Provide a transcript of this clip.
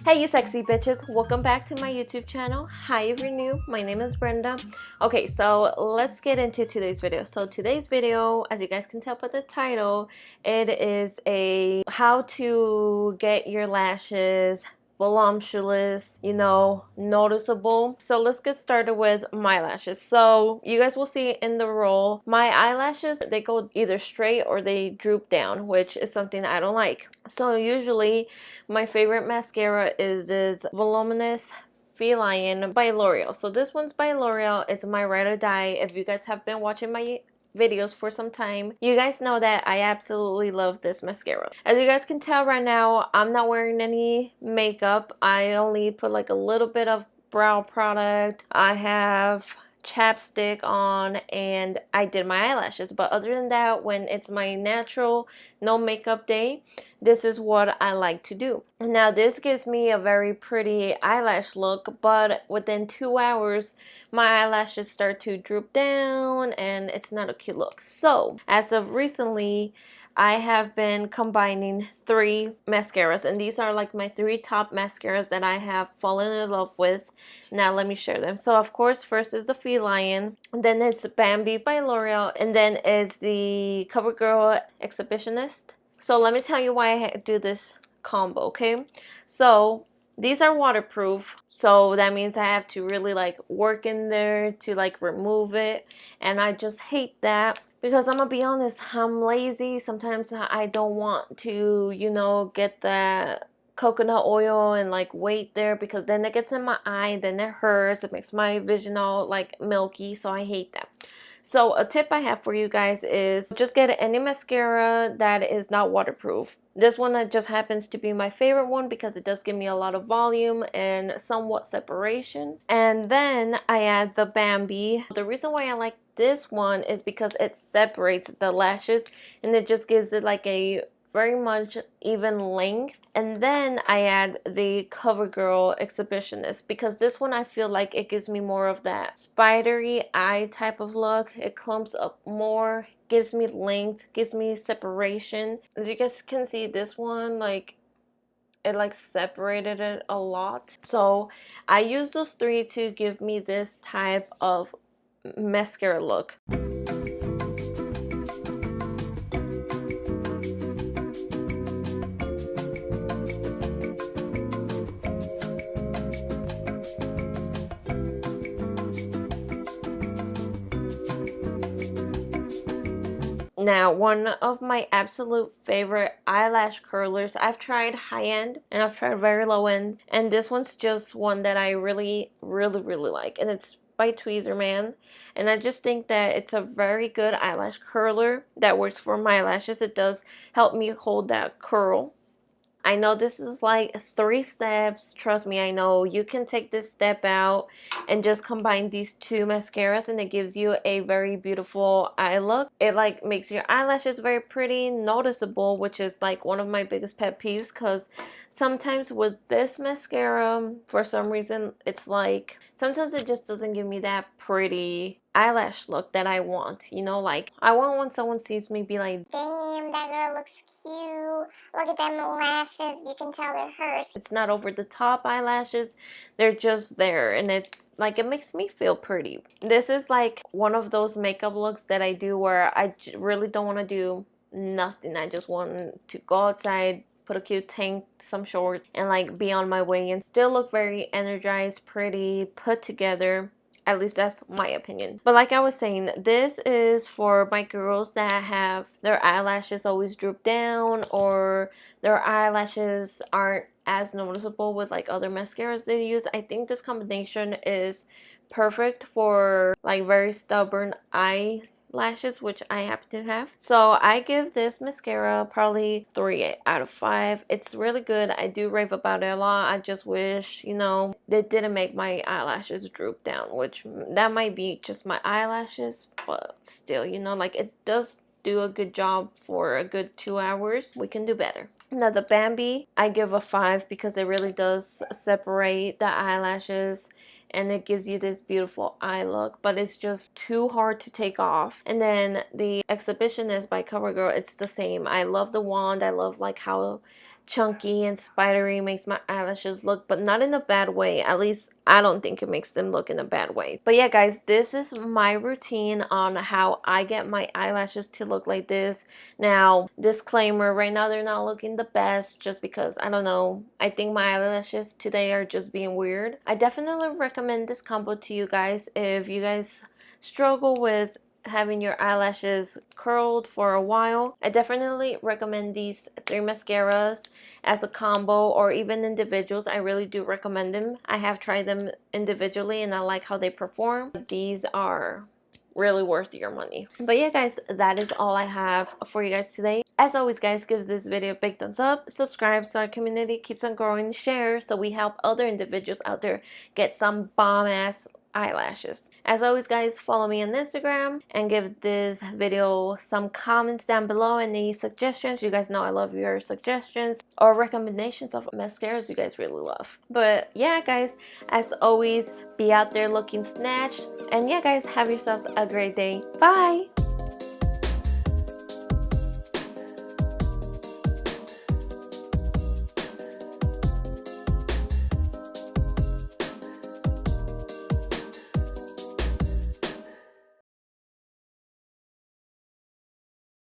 Hey you sexy bitches, welcome back to my YouTube channel. Hi if you're new, my name is Brenda. Okay, so let's get into today's video. So today's video, as you guys can tell by the title, it is a how to get your lashes voluptuous, noticeable. So let's get started with my lashes. So you guys will see in the roll, my eyelashes, they go either straight or they droop down, which is something I don't like. So usually my favorite mascara is this Voluminous Feline by L'Oreal. So this one's by L'Oreal. It's my ride or die. If you guys have been watching my videos for some time, you guys know that I absolutely love this mascara. As you guys can tell right now, I'm not wearing any makeup. I only put like a little bit of brow product. I have chapstick on and I did my eyelashes, but other than that, when it's my natural no makeup day, this is what I like to do. Now this gives me a very pretty eyelash look, but within 2 hours my eyelashes start to droop down and it's not a cute look. So as of recently, I have been combining 3 mascaras, and these are like my 3 top mascaras that I have fallen in love with. Now let me share them. So of course, first is the Feline, then it's Bambi by L'Oreal, and then is the Covergirl Exhibitionist. So let me tell you why I do this combo, okay? So these are waterproof, so that means I have to really like work in there to like remove it, and I just hate that because I'm gonna be honest, I'm lazy. Sometimes I don't want to, get that coconut oil and like wait there, because then it gets in my eye, then it hurts, it makes my vision all like milky, so I hate that. So a tip I have for you guys is just get any mascara that is not waterproof. This one just happens to be my favorite one because it does give me a lot of volume and somewhat separation. And then I add the Bambi. The reason why I like this one is because it separates the lashes and it just gives it like a very much even length. And then I add the Covergirl Exhibitionist because this one I feel like it gives me more of that spidery eye type of look. It clumps up more, gives me length, gives me separation. As you guys can see, this one it like separated it a lot. So I use those 3 to give me this type of mascara look. Now, one of my absolute favorite eyelash curlers, I've tried high-end and I've tried very low-end, and this one's just one that I really like, and it's by Tweezerman, and I just think that it's a very good eyelash curler that works for my lashes. It does help me hold that curl. I know this is like 3 steps. Trust me, I know you can take this step out and just combine these 2 mascaras and it gives you a very beautiful eye look. It like makes your eyelashes very pretty, noticeable, which is like one of my biggest pet peeves, because sometimes with this mascara, for some reason, it's like sometimes it just doesn't give me that pretty eyelash look that I want. Like I want when someone sees me be like, damn, that girl looks cute. Look at them lashes. You can tell they're hers. it's not over the top eyelashes, they're just there, and it's like it makes me feel pretty. This is like one of those makeup looks that I do where I really don't want to do nothing. I just want to go outside, put a cute tank, some shorts, and like be on my way and still look very energized, pretty, put together. At least that's my opinion. But like I was saying, this is for my girls that have their eyelashes always droop down, or their eyelashes aren't as noticeable with like other mascaras they use. I think this combination is perfect for like very stubborn eyelashes, which I happen to have. So I give this mascara probably 3 out of 5. It's really good. I do rave about it a lot. I just wish, they didn't make my eyelashes droop down, which that might be just my eyelashes, but still, like it does do a good job for a good 2 hours. We can do better. Now the Bambi, I give a 5 because it really does separate the eyelashes and it gives you this beautiful eye look, but it's just too hard to take off. And then the Exhibitionist by Covergirl, it's the same. I love the wand. I love like how chunky and spidery, makes my eyelashes look, but not in a bad way. At least I don't think it makes them look in a bad way. But yeah, guys, this is my routine on how I get my eyelashes to look like this. Now, disclaimer, right now they're not looking the best just because, I don't know, I think my eyelashes today are just being weird. I definitely recommend this combo to you guys if you guys struggle with having your eyelashes curled for a while. I definitely recommend these 3 mascaras as a combo or even individuals. I really do recommend them. I have tried them individually and I like how they perform. These are really worth your money. But yeah, guys, that is all I have for you guys today. As always, guys, give this video a big thumbs up, subscribe so our community keeps on growing, share so we help other individuals out there get some bomb ass eyelashes. As always, guys, follow me on Instagram and give this video some comments down below. Any suggestions? You guys know I love your suggestions or recommendations of mascaras you guys really love. But yeah, guys, as always, be out there looking snatched. And yeah, guys, have yourselves a great day. Bye!